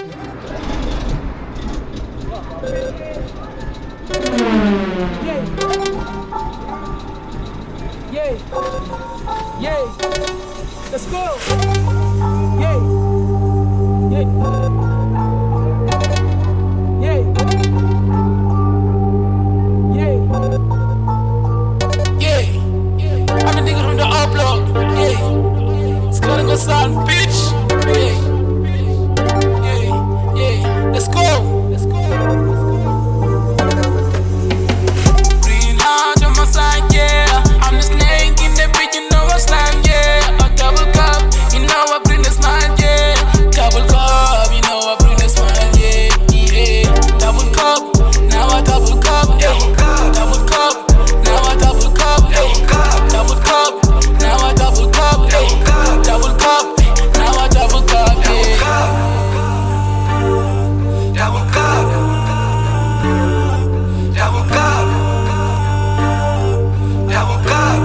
Yay. Yay. Let's go. Yay. Yay. Yay. Yay. Yeah, I'm a nigga from the upload. Yeah, it's gonna go sound, bitch. Yeah, let's go. Green heart on my side, yeah. I'm the snake in the bitch, you know I slime, yeah. A double cup, you know I bring the smile, yeah. Double cup, you know I bring the smile, yeah. Yeah, double cup, now I double cup, yeah. Double cup, now I double cup, yeah. Double cup, now I double cup, yeah. Double cup, now I double cup, yeah. Double cup, double cup, double cup.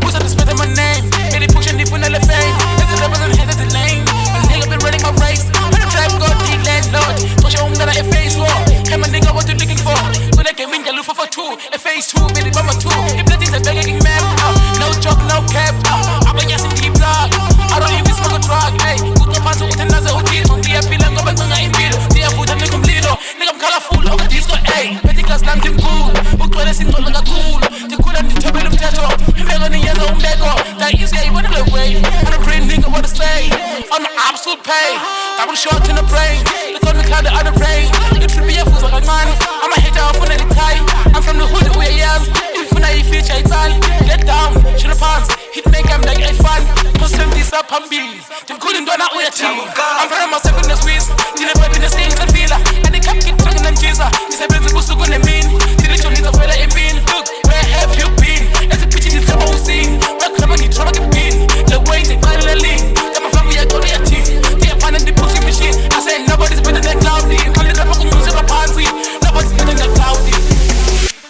Who's at the spit of my name? Made it pushing deep in the fame. There's a represent head of the lane. My nigga been running my race. On the trap, go deep landlord. Push your home that I face for. Hey, my nigga, what you looking for? So they came in, you look for two. A phase two, baby, mama two. If nothing's a begging man, no joke, no cap. I'm a yes in deep blood. I don't even smoke a drug. Hey, put no pants with another hotel. Dia pilang go back to my impilo. Dia put a nigga mlilo. Nigga, I'm colorful. I'm a disco, hey. Petty class, lang, team cool. Book to the single, like a cool. The cool and the top of the tattoo. I'm begging the yellow, I'm begging. That is gay, what the way. I'm a brain nigga, what to say. I'm an absolute pay. Double shot in the brain. Look on the cloud, the other brain. You treat me a fool like a man. I'm a hater of when I tie. I'm from the hood, where years. If when I feature, it's all. Get down, shoot the pants. Hit make them like a fan. Post them this up and bees. Them couldn't do that with a team. I'm proud of myself in the Swiss. Till the vibe in the stings and feeler. And they kept talking them Jesus. This happens to go to the mean. Till the show needs a fella in bean. Look, where have you been? As a bitch in this club, I was seen. Where club and you try to get pin. The way they call it a lean. Got my family, I go to your team. They are finding the pushing machine. I said nobody's better than Cloudy. Call it up, I can use my pansy. Nobody's better than Cloudy.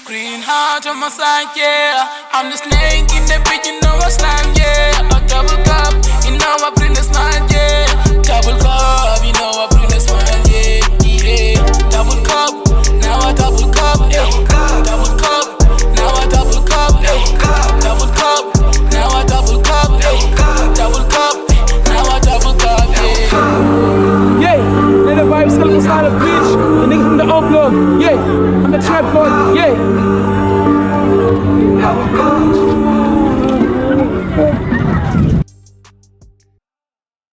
Green heart on my side, yeah. I'm the snake in the bitch, you know I slime, yeah. A double cup, you know I bring the smile, yeah. Double cup, you know I bring the smile, yeah. Yeah, double cup, now I double cup, yeah. Double cup, now I double cup, yeah. Double cup, now I double cup, yeah. Double cup, now I double cup, yeah. Yay. Let the vibes come inside a bitch. The nigga from the upload. Yay. I'm the trap boy. Yay.